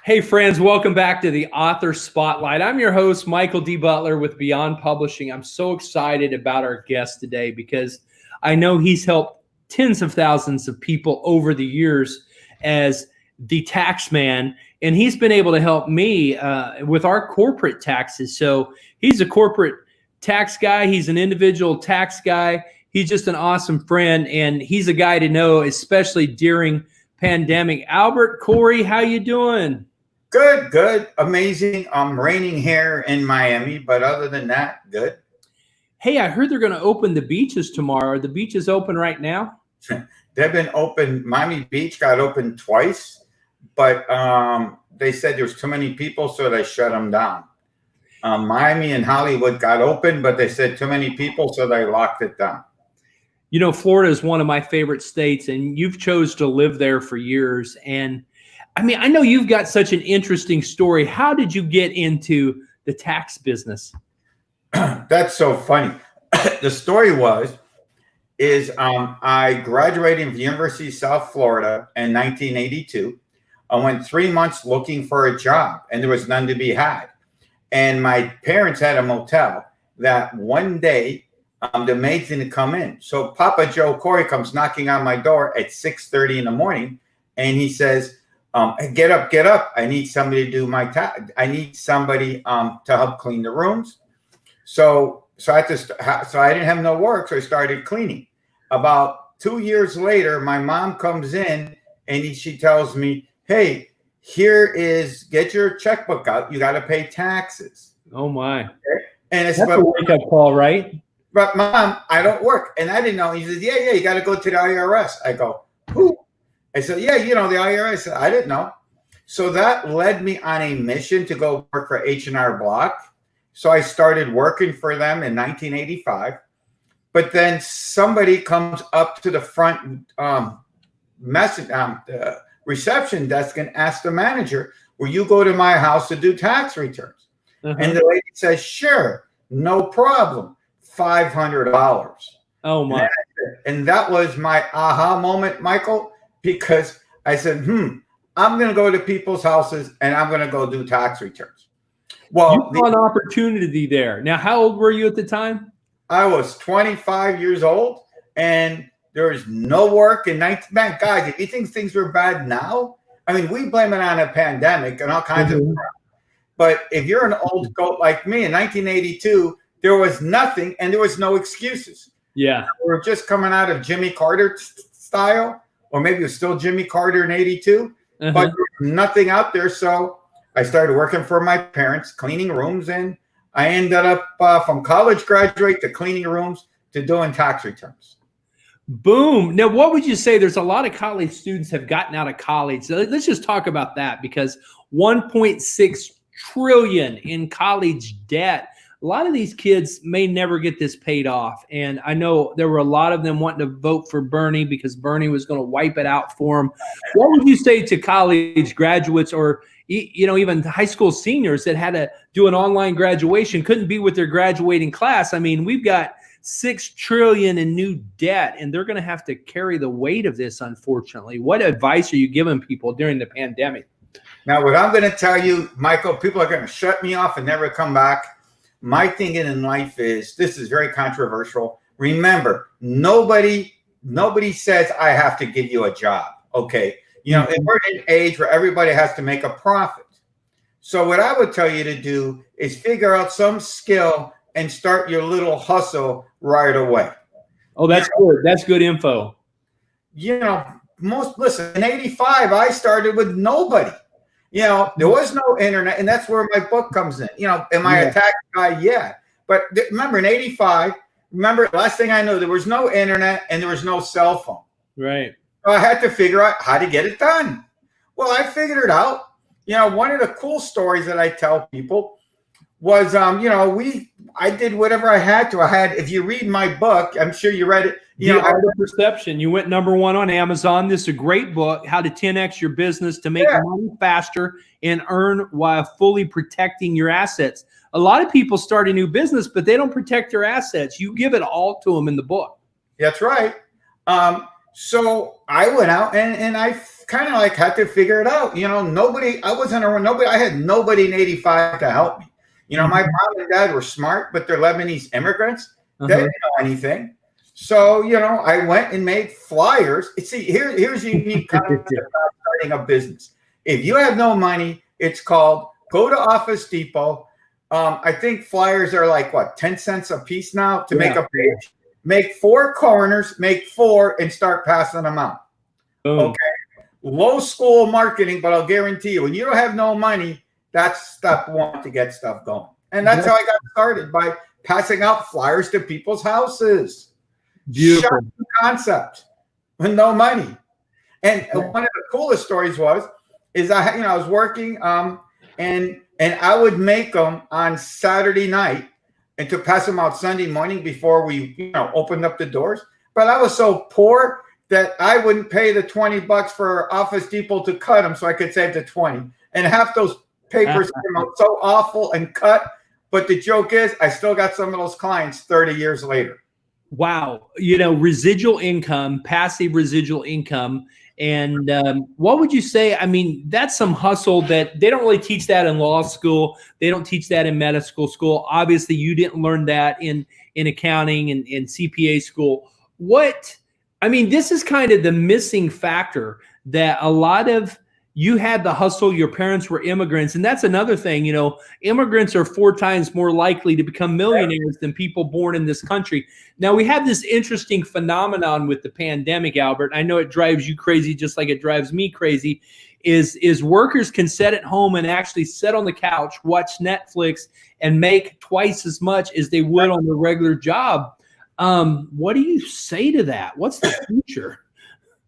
Hey friends, welcome back to the Author Spotlight. I'm your host, Michael D. Butler with Beyond Publishing. I'm so excited about our guest today because I know he's helped tens of thousands of people over the years as the tax man, and he's been able to help me with our corporate taxes. So he's a corporate tax guy. He's an individual tax guy. He's just an awesome friend, and he's a guy to know, especially during pandemic. Albert, Corey, how you doing? Good, amazing. Raining here in Miami, but other than that, good. Hey, I heard they're going to open the beaches tomorrow. Are the beaches open right now? They've been open. Miami Beach got open twice, but they said there's too many people, so they shut them down. Miami and Hollywood got open, but they said too many people, so they locked it down. You know, Florida is one of my favorite states, and you've chose to live there for years. And I mean, I know you've got such an interesting story. How did you get into the tax business? That's so funny. The story is I graduated from the University of South Florida in 1982. I went 3 months looking for a job, and there was none to be had. And my parents had a motel that one day the maids didn't come in. So Papa Joe Corey comes knocking on my door at 6:30 in the morning, and he says, get up. I need somebody to do my tax. I need somebody to help clean the rooms. So I didn't have no work, so I started cleaning. About 2 years later, my mom comes in and she tells me, "Hey, get your checkbook out. You got to pay taxes." Oh my! Okay? And it's a wake-up call, right? But Mom, I don't work, and I didn't know. He says, "Yeah, you got to go to the IRS." I go, "Who?" I said, "Yeah, the IRS." I didn't know. So that led me on a mission to go work for H&R Block. So I started working for them in 1985. But then somebody comes up to the front the reception desk and asks the manager, "Will you go to my house to do tax returns?" And the lady says, "Sure, no problem, $500. Oh my! And that was my aha moment, Michael. Because I said, I'm going to go to people's houses and I'm going to go do tax returns. Well, you saw an opportunity there. Now, how old were you at the time? I was 25 years old, and there was no work in 19. Man, guys, if you think things were bad now, I mean, we blame it on a pandemic and all kinds of crap. But if you're an old goat like me, in 1982, there was nothing and there was no excuses. Yeah, we were just coming out of Jimmy Carter style. Or maybe it was still Jimmy Carter in 82, but there was nothing out there. So I started working for my parents, cleaning rooms, and I ended up from college graduate to cleaning rooms to doing tax returns. Boom. Now, what would you say? There's a lot of college students have gotten out of college. So let's just talk about that, because 1.6 trillion in college debt. A lot of these kids may never get this paid off. And I know there were a lot of them wanting to vote for Bernie because Bernie was going to wipe it out for them. What would you say to college graduates, or even high school seniors that had to do an online graduation, couldn't be with their graduating class? I mean, we've got 6 trillion in new debt, and they're going to have to carry the weight of this, unfortunately. What advice are you giving people during the pandemic? Now, what I'm going to tell you, Michael, people are going to shut me off and never come back. My thinking in life is, this is very controversial. Remember, nobody says I have to give you a job. Okay. And we're in an age where everybody has to make a profit. So what I would tell you to do is figure out some skill and start your little hustle right away. Oh, that's good. That's good info. Listen, in 85, I started with nobody. There was no internet, and that's where my book comes in. Am I a tax guy? Yeah. But remember, in 85, last thing I know, there was no internet and there was no cell phone. Right. So I had to figure out how to get it done. Well, I figured it out. One of the cool stories that I tell people was, I did whatever I had to. If you read my book, I'm sure you read it. The Art of Perception. You went #1 on Amazon. This is a great book, How to 10X Your Business to Make Money Faster and Earn While Fully Protecting Your Assets. A lot of people start a new business, but they don't protect their assets. You give it all to them in the book. That's right. So I went out and I kind of like had to figure it out. Nobody, I had nobody in 85 to help me. My mom and dad were smart, but they're Lebanese immigrants. They didn't know anything. So, I went and made flyers. See, here's a unique concept about starting a business. If you have no money, it's called go to Office Depot. I think flyers are like, 10 cents a piece now to make a page. Make 4 corners, make 4, and start passing them out. Boom. Okay. Low school marketing, but I'll guarantee you, when you don't have no money, that's step 1 to get stuff going. And that's how I got started, by passing out flyers to people's houses. Beautiful concept with no money. And one of the coolest stories is I was working and I would make them on Saturday night and to pass them out Sunday morning before we opened up the doors. But I was so poor that I wouldn't pay the $20 for Office Depot to cut them, so I could save the 20. And half those papers came out so awful and cut. But the joke is, I still got some of those clients 30 years later. Wow. Residual income, passive residual income. And what would you say? I mean, that's some hustle that they don't really teach that in law school. They don't teach that in medical school. Obviously, you didn't learn that in accounting and CPA school. This is kind of the missing factor, that a lot of you had the hustle. Your parents were immigrants. And that's another thing, immigrants are 4 times more likely to become millionaires than people born in this country. Now, we have this interesting phenomenon with the pandemic, Albert. I know it drives you crazy, just like it drives me crazy, is workers can sit at home and actually sit on the couch, watch Netflix, and make twice as much as they would on their regular job. What do you say to that? What's the future?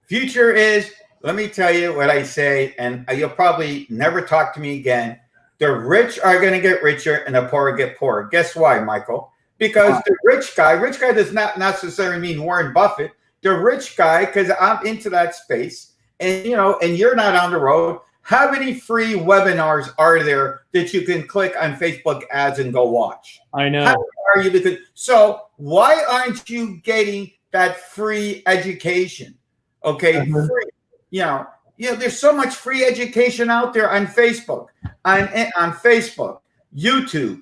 Future is, let me tell you what I say, and you'll probably never talk to me again. The rich are going to get richer and the poor get poorer. Guess why, Michael? Because the rich guy does not necessarily mean Warren Buffett. The rich guy, because I'm into that space, and you're not on the road. How many free webinars are there that you can click on Facebook ads and go watch? I know. How are you? So why aren't you getting that free education? Okay, free. There's so much free education out there on Facebook, on Facebook, YouTube,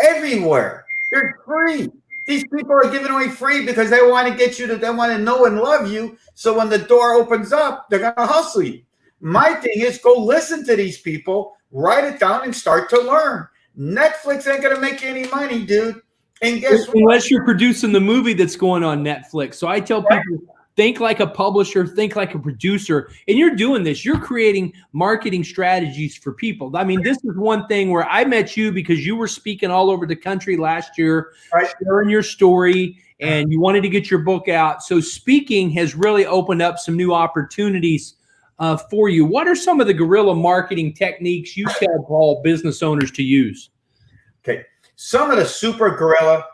everywhere. They're free. These people are giving away free because they want to get you they want to know and love you. So when the door opens up, they're going to hustle you. My thing is, go listen to these people, write it down, and start to learn. Netflix ain't going to make you any money, dude. And guess what? Unless you're producing the movie that's going on Netflix. So I tell people, think like a publisher, think like a producer, and you're doing this. You're creating marketing strategies for people. I mean, this is one thing where I met you because you were speaking all over the country last year, sharing your story, and you wanted to get your book out. So speaking has really opened up some new opportunities for you. What are some of the guerrilla marketing techniques you tell all business owners to use? Okay. Some of the super guerrilla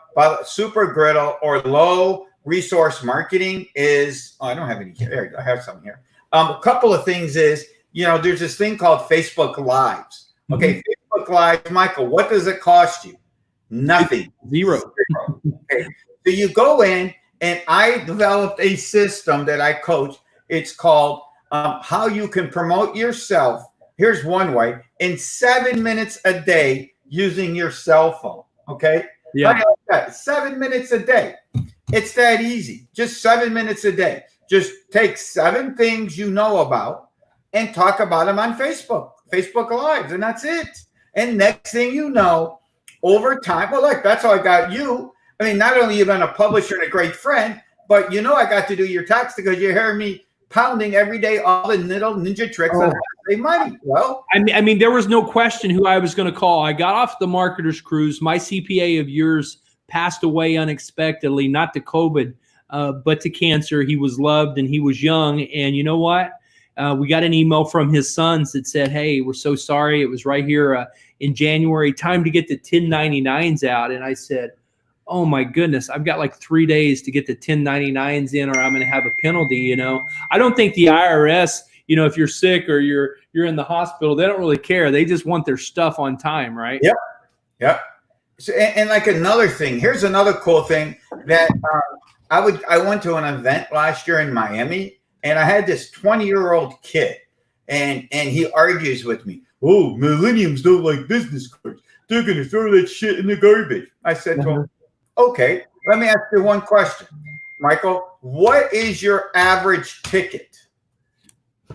or low resource marketing is, I don't have any here. I have some here. A couple of things is, there's this thing called Facebook Lives. Okay, Facebook Lives, Michael, what does it cost you? Nothing. Zero. Okay. So you go in, and I developed a system that I coach. It's called how you can promote yourself. Here's one way: in 7 minutes a day using your cell phone. Okay. Yeah. 7 minutes a day. It's that easy. Just 7 minutes a day. Just take 7 things you know about and talk about them on Facebook Lives, and that's it. And next thing you know, over time, that's how I got you. I mean, not only you've been a publisher and a great friend, but I got to do your tax because you hear me pounding every day all the little ninja tricks on how to save money. Well, I mean, there was no question who I was going to call. I got off the marketer's cruise. My CPA of yours passed away unexpectedly, not to COVID, but to cancer. He was loved and he was young. And you know what? We got an email from his sons that said, "Hey, we're so sorry. It was right here in January. Time to get the 1099s out." And I said, "Oh my goodness, I've got like 3 days to get the 1099s in, or I'm going to have a penalty." I don't think the IRS, if you're sick or you're in the hospital, they don't really care. They just want their stuff on time, right? Yep. Yep. So, and like another thing, here's another cool thing that I went to an event last year in Miami, And I had this 20-year-old kid, and he argues with me. Oh, millennials don't like business cards. They're going to throw that shit in the garbage. I said to him, okay, let me ask you one question. Michael, what is your average ticket?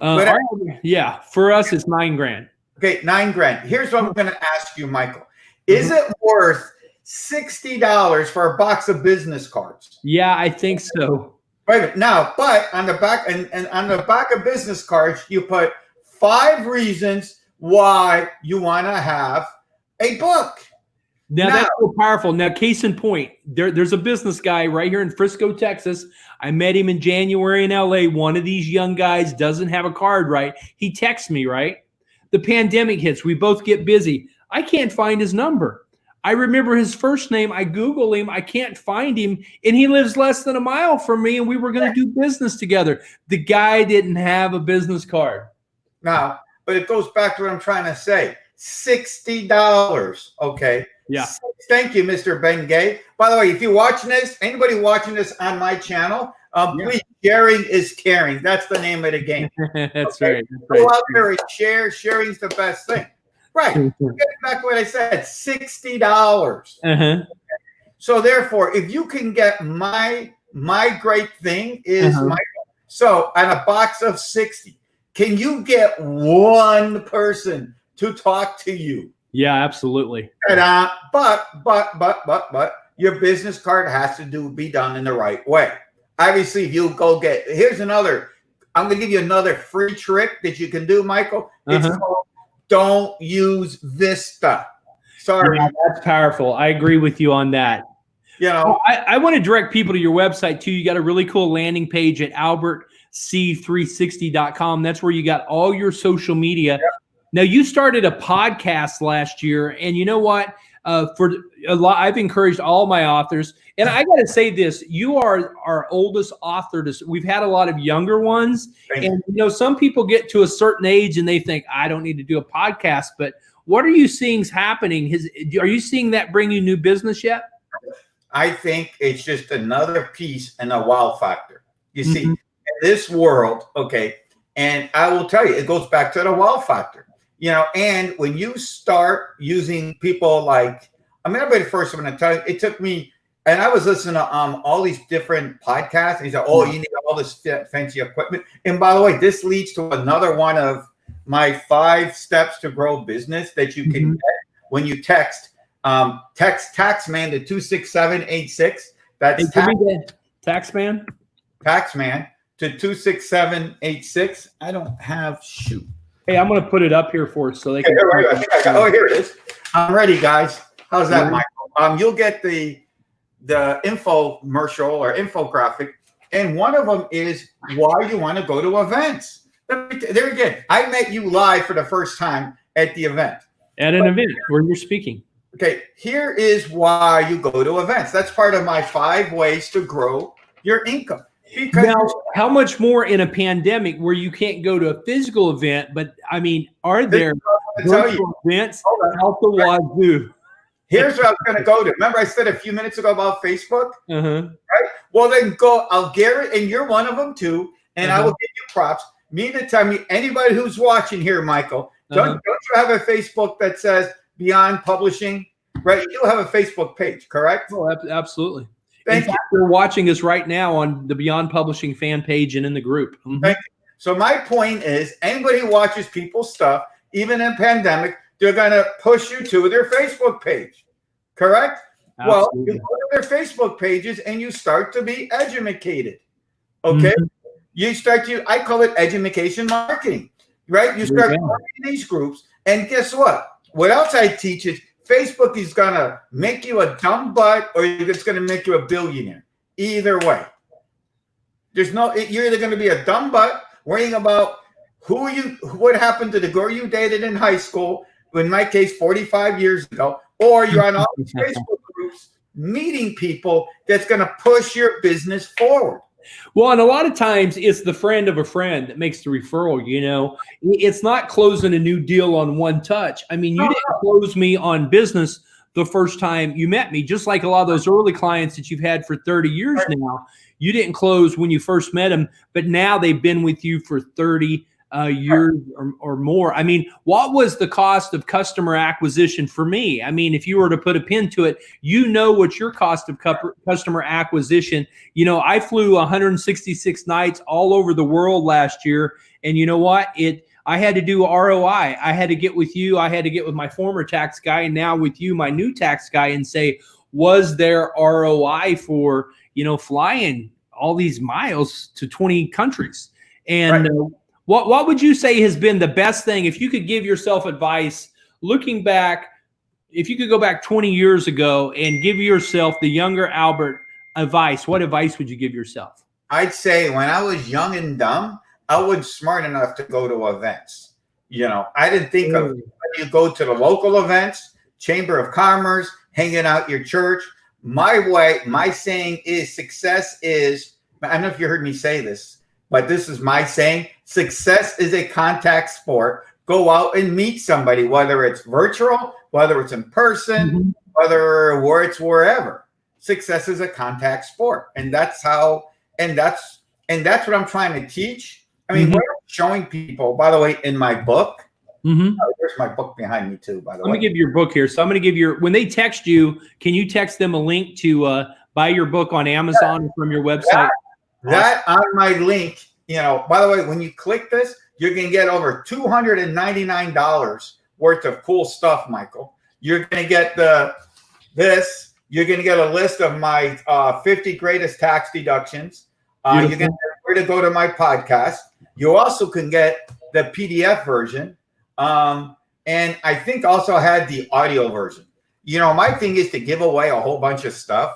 Yeah, for us, it's $9,000. Okay, $9,000. Here's what I'm going to ask you, Michael. Is it worth $60 for a box of business cards? Yeah, I think so. Right now, but on the back and on the back of business cards, you put 5 reasons why you want to have a book. Now that's so powerful. Now, case in point, there's a business guy right here in Frisco, Texas. I met him in January in LA. One of these young guys doesn't have a card, right? He texts me, right? The pandemic hits. We both get busy. I can't find his number. I remember his first name. I Google him. I can't find him. And he lives less than a mile from me, and we were going to do business together. The guy didn't have a business card. Now, but it goes back to what I'm trying to say. $60. Okay. Yeah. Thank you, Mr. Ben Gay. By the way, if you're watching this, anybody watching this on my channel, please, sharing is caring. That's the name of the game. That's okay? right. Go out there and share. Sharing's the best thing. Right. Get back to what I said. $60. So therefore, if you can get my great thing is so on a box of 60, can you get one person to talk to you? Yeah, absolutely. But your business card has to be done in the right way. Obviously, if you go I'm going to give you another free trick that you can do, Michael. It's called don't use Vista. Sorry. Yeah, that's powerful. I agree with you on that. You know, I want to direct people to your website too. You got a really cool landing page at albertc360.com. That's where you got all your social media. Yep. Now, you started a podcast last year, and you know what? For a lot, I've encouraged all my authors, and I got to say this: you are our oldest author. We've had a lot of younger ones, and you know, some people get to a certain age and they think, I don't need to do a podcast. But what are you seeing happening? Are you seeing that bring you new business yet? I think it's just another piece and a wow factor. You see, in this world, okay, and I will tell you, it goes back to the wow factor. You know, and when you start using people like, I'll be the first one to tell you, it took me, and I was listening to all these different podcasts, and he said, oh, you need all this fancy equipment. And by the way, this leads to another one of my 5 steps to grow business that you can get when you text Taxman to 26786. That's Taxman to 26786. I don't have shoot. Hey, I'm going to put it up here for us so they can. Oh, here it is. I'm ready, guys. How's that, Michael? You'll get the infomercial or infographic, and one of them is why you want to go to events. There again, I met you live for the first time at the event. At an event where you're speaking. Okay, here is why you go to events. That's part of my 5 ways to grow your income. Because now, how much more in a pandemic where you can't go to a physical event? But I mean, are there virtual events out the wazoo? Here's what I was going to go to. Remember, I said a few minutes ago about Facebook, right? Well, then go. I'll guarantee, and you're one of them too. And I will give you props. Anybody who's watching here, Michael, don't you have a Facebook that says Beyond Publishing? Right? You have a Facebook page, correct? Oh, absolutely. In fact, they're watching us right now on the Beyond Publishing fan page and in the group. Thank you. So my point is, anybody who watches people's stuff, even in pandemic, they're going to push you to their Facebook page, correct? Absolutely. Well, you go to their Facebook pages and you start to be educated, okay? You start to, I call it education marketing, right? You start marketing these groups, and guess what? What else I teach is Facebook is going to make you a dumb butt or it's going to make you a billionaire. Either way. You're either going to be a dumb butt worrying about what happened to the girl you dated in high school, in my case, 45 years ago, or you're on all these Facebook groups meeting people that's going to push your business forward. Well, and a lot of times it's the friend of a friend that makes the referral, you know. It's not closing a new deal on one touch. I mean, you didn't close me on business the first time you met me, just like a lot of those early clients that you've had for 30 years now. You didn't close when you first met them, but now they've been with you for 30 years or more. I mean, what was the cost of customer acquisition for me? I mean, if you were to put a pin to it, you know what your cost of customer acquisition. You know, I flew 166 nights all over the world last year, and you know what? I had to do ROI. I had to get with you. I had to get with my former tax guy, and now with you, my new tax guy, and say, was there ROI for, you know, flying all these miles to 20 countries? And what would you say has been the best thing, if you could give yourself advice looking back, if you could go back 20 years ago and give yourself, the younger Albert, advice, what advice would you give yourself? I'd say when I was young and dumb, I wasn't smart enough to go to events. You know, I didn't think of when you go to the local events, Chamber of Commerce, hanging out your church. My saying is success is, I don't know if you heard me say this, but this is my saying, success is a contact sport. Go out and meet somebody, whether it's virtual, whether it's in person, whether it's wherever. Success is a contact sport. And that's how, and that's what I'm trying to teach. I mean, what I'm showing people, by the way, in my book, there's my book behind me too, by the way. Let me give you your book here. So I'm going to give your, when they text you, can you text them a link to buy your book on Amazon from your website? That on my link, you know, by the way, when you click this, you're going to get over $299 worth of cool stuff, Michael. You're going to get this. You're going to get a list of my 50 greatest tax deductions. You're going to get where to go to my podcast. You also can get the PDF version. And I think also had the audio version. You know, my thing is to give away a whole bunch of stuff.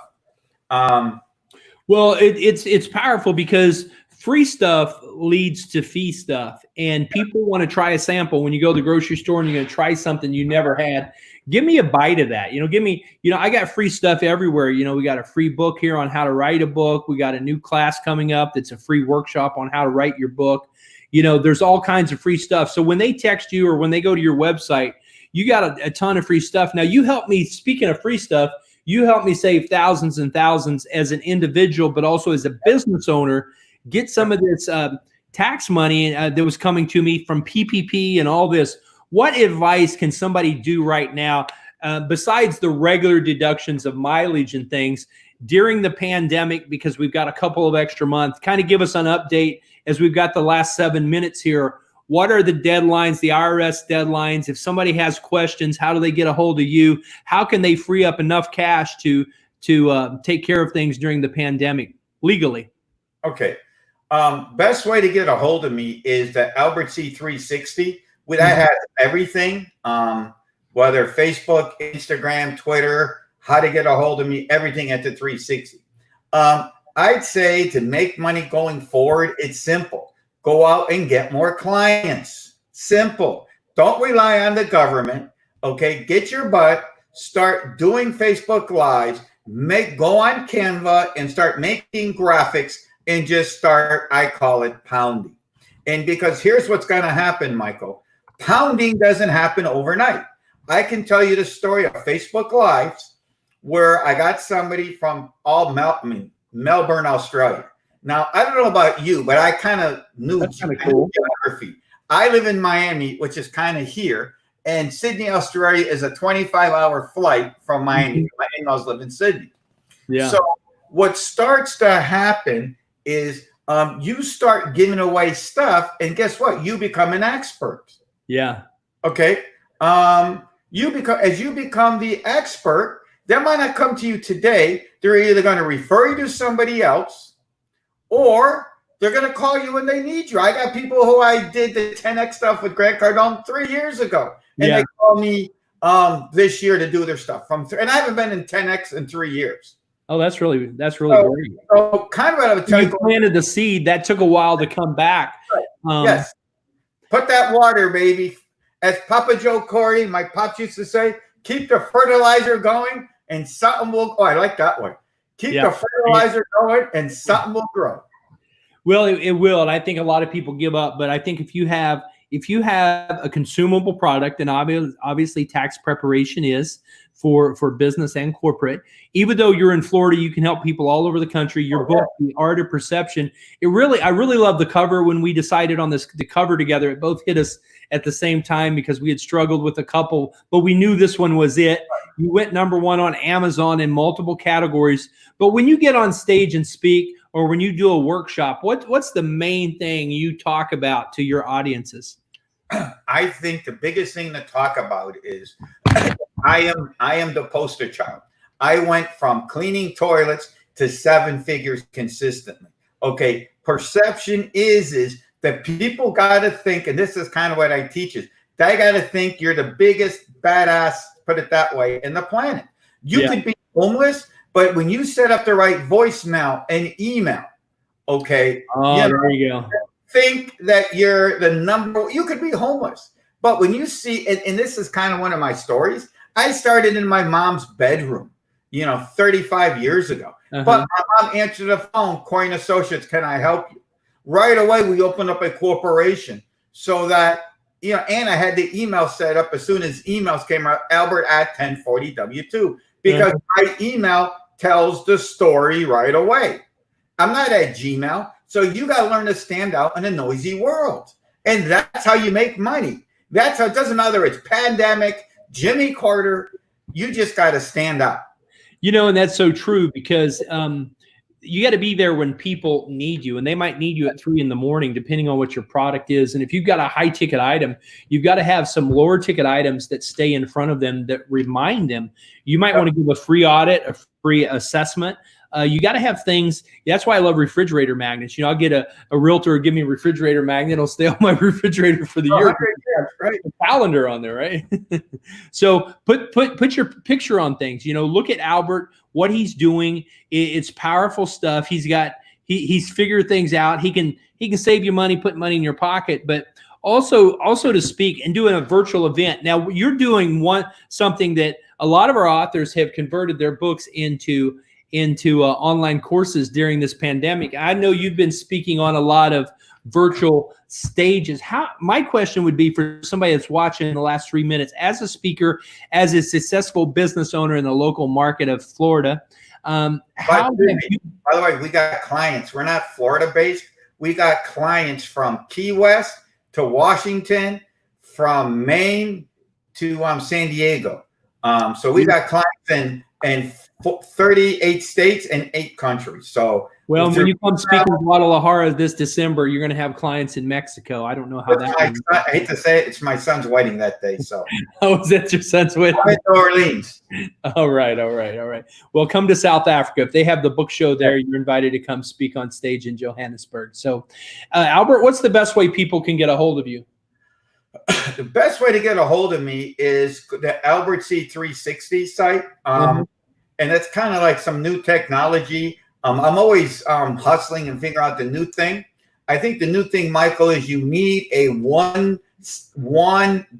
Well, it's powerful because free stuff leads to fee stuff, and people want to try a sample. When you go to the grocery store and you're going to try something you never had, give me a bite of that. You know, give me, you know, I got free stuff everywhere. You know, we got a free book here on how to write a book. We got a new class coming up that's a free workshop on how to write your book. You know, there's all kinds of free stuff. So when they text you or when they go to your website, you got a ton of free stuff. Now, you helped me, speaking of free stuff, you helped me save thousands and thousands as an individual, but also as a business owner, get some of this tax money that was coming to me from PPP and all this. What advice can somebody do right now, besides the regular deductions of mileage and things during the pandemic, because we've got a couple of extra months? Kind of give us an update as we've got the last 7 minutes here. What are the deadlines, the IRS deadlines? If somebody has questions, how do they get a hold of you? How can they free up enough cash to take care of things during the pandemic legally? Okay. Best way to get a hold of me is the Albert C 360. That has everything, whether Facebook, Instagram, Twitter, how to get a hold of me, everything at the 360. I'd say to make money going forward, it's simple. Go out and get more clients. Simple. Don't rely on the government. Okay. Get your butt. Start doing Facebook Lives. Go on Canva and start making graphics and just start, I call it pounding. And because here's what's going to happen, Michael. Pounding doesn't happen overnight. I can tell you the story of Facebook Lives where I got somebody from Melbourne, Australia. Now, I don't know about you, but I kind of knew geography. I live in Miami, which is kind of here, and Sydney, Australia is a 25-hour flight from Miami. My in-laws live in Sydney. Yeah. So what starts to happen is you start giving away stuff, and guess what? You become an expert. Yeah. Okay. As you become the expert, they might not come to you today. They're either going to refer you to somebody else, or they're going to call you when they need you. I got people who I did the 10X stuff with Grant Cardone 3 years ago, and they call me this year to do their stuff. And I haven't been in 10X in 3 years. Oh, that's really great. So kind of what I would tell you. You planted the seed. That took a while to come back. Yes. Put that water, baby. As Papa Joe Corey, my pops used to say, keep the fertilizer going and something will. Oh, I like that one. Keep the fertilizer going and something will grow. Well, it will. And I think a lot of people give up. But I think if you have if you have a consumable product, and obviously tax preparation is for business and corporate. Even though you're in Florida, you can help people all over the country. Your book, The Art of Perception, I really love the cover. When we decided on the cover together, it both hit us at the same time because we had struggled with a couple, but we knew this one was it. You went #1 on Amazon in multiple categories. But when you get on stage and speak, or when you do a workshop, what's the main thing you talk about to your audiences? I think the biggest thing to talk about is I am the poster child. I went from cleaning toilets to 7 figures consistently. Okay, perception is that people got to think, and this is kind of what I teach is, they got to think you're the biggest badass, put it that way, in the planet. You could be homeless, but when you set up the right voicemail and email, okay, there you go. Think that you're the number. You could be homeless, but when you see, and this is kind of one of my stories. I started in my mom's bedroom, 35 years ago. But my mom answered the phone, Coin Associates, can I help you? Right away, we opened up a corporation so that, and I had the email set up as soon as emails came out, Albert@1040W2, because my email tells the story right away. I'm not at Gmail. So you got to learn to stand out in a noisy world. And that's how you make money. That's how, it doesn't matter. It's pandemic, Jimmy Carter, you just got to stand out. And that's so true because you got to be there when people need you, and they might need you at 3 in the morning, depending on what your product is. And if you've got a high ticket item, you've got to have some lower ticket items that stay in front of them that remind them. You might want to give a free audit, a free assessment. You got to have things. That's why I love refrigerator magnets. I'll get a realtor give me a refrigerator magnet. It'll stay on my refrigerator for the year. Right. A calendar on there, right? So put your picture on things. Look at Albert, what he's doing. It's powerful stuff. He's figured things out. He can save you money, put money in your pocket, but also to speak and doing a virtual event. Now you're doing something that a lot of our authors have converted their books into online courses during this pandemic. I know you've been speaking on a lot of virtual stages. My question would be for somebody that's watching in the last 3 minutes, as a speaker, as a successful business owner in the local market of Florida, by the way, we got clients. We're not Florida based. We got clients from Key West to Washington, from Maine to San Diego. So we got clients in 38 states and 8 countries. So when you come speak in Guadalajara this December, you're going to have clients in Mexico. I don't know how that. I hate to say it, it's my son's wedding that day. So is that your son's wedding? I'm in New Orleans. All right. Well, come to South Africa. If they have the book show there, you're invited to come speak on stage in Johannesburg. So, Albert, what's the best way people can get a hold of you? The best way to get a hold of me is the Albert C360 site. And it's kind of like some new technology. I'm always hustling and figuring out the new thing. I think the new thing, Michael, is you need a one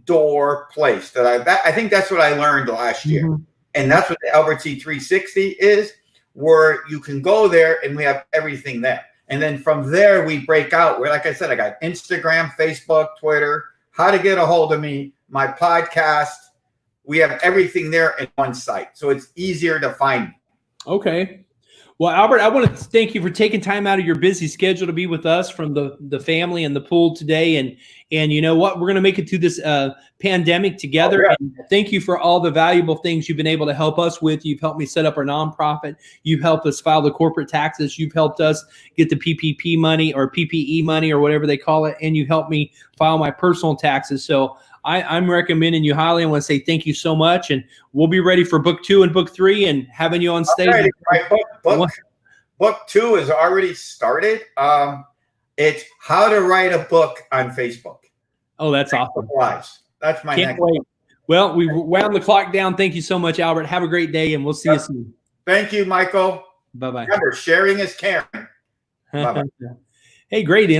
door place. I think that's what I learned last year. And that's what the Albert C360 is, where you can go there and we have everything there. And then from there, we break out where, like I said, I got Instagram, Facebook, Twitter, how to get a hold of me, my podcast. We have everything there in one site, so it's easier to find me. Okay. Well, Albert, I want to thank you for taking time out of your busy schedule to be with us from the family and the pool today. And you know what? We're going to make it through this pandemic together. Oh, yeah. And thank you for all the valuable things you've been able to help us with. You've helped me set up our nonprofit. You've helped us file the corporate taxes. You've helped us get the PPP money or PPE money or whatever they call it. And you helped me file my personal taxes. So I'm recommending you highly. I want to say thank you so much. And we'll be ready for book 2 and book 3 and having you on stage. Right. Book 2 is already started. It's how to write a book on Facebook. Oh, that's awesome. That's my Can't wait. Well, we wound the clock down. Thank you so much, Albert. Have a great day, and we'll see you soon. Thank you, Michael. Bye-bye. Remember, sharing is caring. Bye-bye. Hey, great interview.